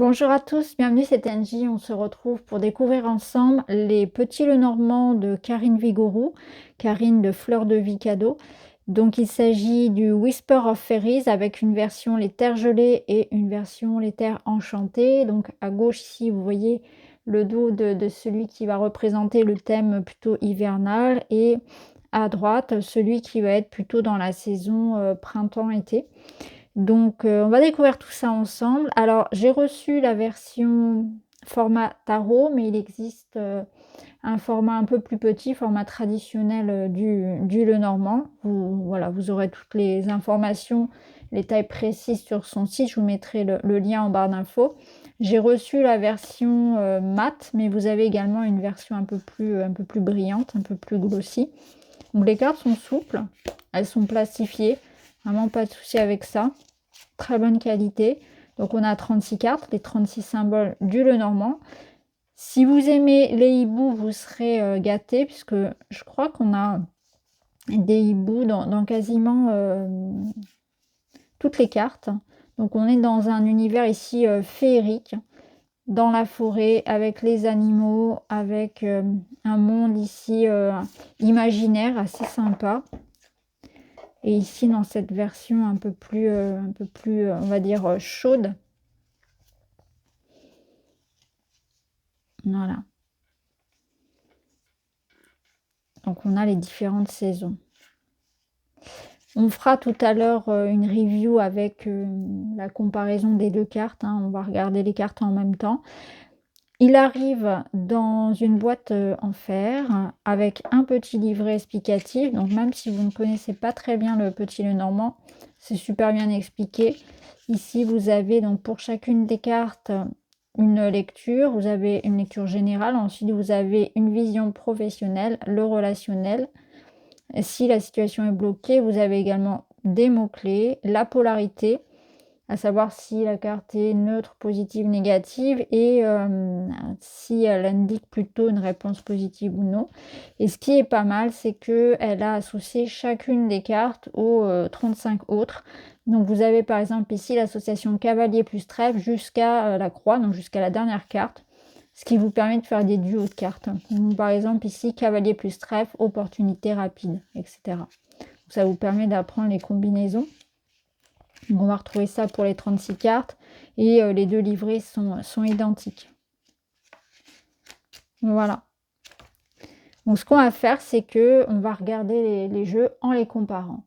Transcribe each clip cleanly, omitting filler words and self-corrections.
Bonjour à tous, bienvenue, c'est Angie. On se retrouve pour découvrir ensemble Les Petits Lenormand de Karine Vigouroux, Karine de Fleur de Vie Cadeau. Donc il s'agit du Whisper of Fairies avec une version Les Terres Gelées et une version Les Terres Enchantées. Donc à gauche ici, vous voyez le dos de celui qui va représenter le thème plutôt hivernal et à droite, celui qui va être plutôt dans la saison printemps-été. Donc, on va découvrir tout ça ensemble. Alors, j'ai reçu la version format tarot, mais il existe, un format un peu plus petit, format traditionnel, du Lenormand. Voilà, vous aurez toutes les informations, les tailles précises sur son site. Je vous mettrai le lien en barre d'infos. J'ai reçu la version, mat, mais vous avez également une version un peu plus brillante, un peu plus glossy. Donc les cartes sont souples, elles sont plastifiées, vraiment pas de souci avec ça. Très bonne qualité. Donc on a 36 cartes, les 36 symboles du Lenormand. Si vous aimez les hiboux, vous serez gâtés, puisque je crois qu'on a des hiboux dans quasiment toutes les cartes. Donc on est dans un univers ici féerique, dans la forêt, avec les animaux, avec un monde ici imaginaire assez sympa. Et ici, dans cette version un peu plus, on va dire, chaude. Voilà. Donc, on a les différentes saisons. On fera tout à l'heure une review avec la comparaison des deux cartes, hein. On va regarder les cartes en même temps. Il arrive dans une boîte en fer avec un petit livret explicatif. Donc, même si vous ne connaissez pas très bien le Petit Lenormand, c'est super bien expliqué. Ici, vous avez donc pour chacune des cartes une lecture. Vous avez une lecture générale. Ensuite, vous avez une vision professionnelle, le relationnel. Si la situation est bloquée, vous avez également des mots-clés, la polarité, à savoir si la carte est neutre, positive, négative, et si elle indique plutôt une réponse positive ou non. Et ce qui est pas mal, c'est qu'elle a associé chacune des cartes aux 35 autres. Donc vous avez par exemple ici l'association cavalier plus trèfle jusqu'à la croix, donc jusqu'à la dernière carte, ce qui vous permet de faire des duos de cartes. Donc, par exemple ici, cavalier plus trèfle, opportunité rapide, etc. Donc, ça vous permet d'apprendre les combinaisons. Donc, on va retrouver ça pour les 36 cartes et les deux livrets sont identiques. Voilà. Donc ce qu'on va faire, c'est que on va regarder les jeux en les comparant.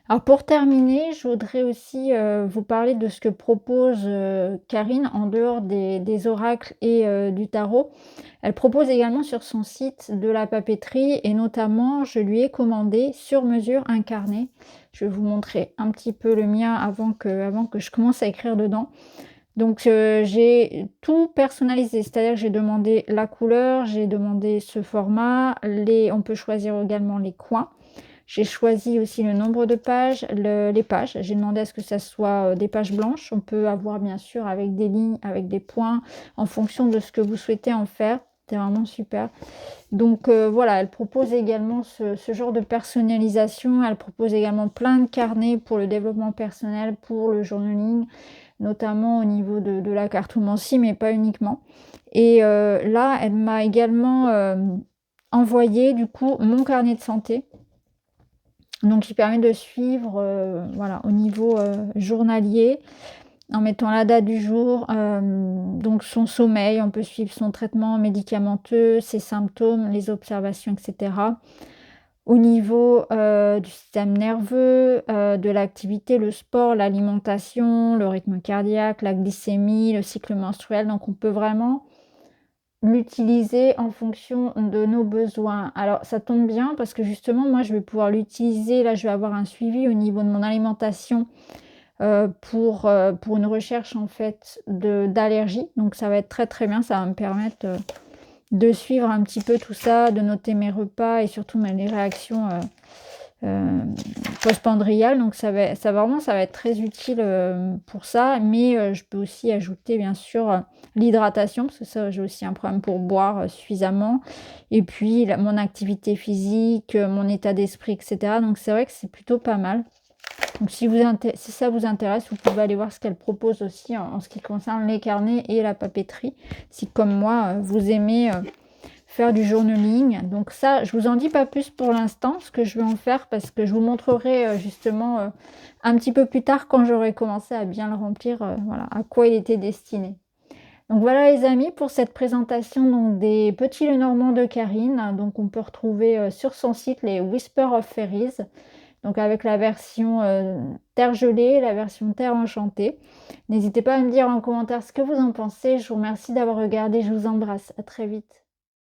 Alors pour terminer, je voudrais aussi, vous parler de ce que propose, Karine en dehors des oracles et du tarot. Elle propose également sur son site de la papeterie et notamment je lui ai commandé sur mesure un carnet. Je vais vous montrer un petit peu le mien avant que je commence à écrire dedans. Donc j'ai tout personnalisé, c'est-à-dire que j'ai demandé la couleur, j'ai demandé ce format, on peut choisir également les coins. J'ai choisi aussi le nombre de pages, les pages. J'ai demandé à ce que ça soit, des pages blanches. On peut avoir bien sûr avec des lignes, avec des points, en fonction de ce que vous souhaitez en faire. C'est vraiment super. Donc voilà, elle propose également ce genre de personnalisation. Elle propose également plein de carnets pour le développement personnel, pour le journaling, notamment au niveau de la cartomancie, mais pas uniquement. Et là, elle m'a également, envoyé du coup mon carnet de santé. Donc qui permet de suivre, voilà, au niveau, journalier, en mettant la date du jour, donc son sommeil, on peut suivre son traitement médicamenteux, ses symptômes, les observations et cetera. Au niveau, du système nerveux, de l'activité, le sport, l'alimentation, le rythme cardiaque, la glycémie, le cycle menstruel, donc on peut vraiment l'utiliser en fonction de nos besoins. Alors ça tombe bien parce que justement moi je vais pouvoir l'utiliser, là je vais avoir un suivi au niveau de mon alimentation, pour une recherche en fait d'allergies. Donc ça va être très, très bien, ça va me permettre, de suivre un petit peu tout ça, de noter mes repas et surtout les réactions, post-pandrial, donc ça va être très utile, pour ça. Mais, je peux aussi ajouter bien sûr, l'hydratation, parce que ça j'ai aussi un problème pour boire, suffisamment et puis mon activité physique, mon état d'esprit et cetera. Donc c'est vrai que c'est plutôt pas mal. Donc si ça vous intéresse, vous pouvez aller voir ce qu'elle propose aussi en ce qui concerne les carnets et la papeterie. Si comme moi, vous aimez, faire du journaling. Donc ça, je vous en dis pas plus pour l'instant, ce que je vais en faire parce que je vous montrerai, justement, un petit peu plus tard quand j'aurai commencé à bien le remplir, voilà, à quoi il était destiné. Donc voilà les amis pour cette présentation donc des petits Lenormand de Karine. Donc on peut retrouver, sur son site les Whisper of Fairies, donc avec la version, terre gelée, la version terre enchantée. N'hésitez pas à me dire en commentaire ce que vous en pensez. Je vous remercie d'avoir regardé, je vous embrasse, à très vite.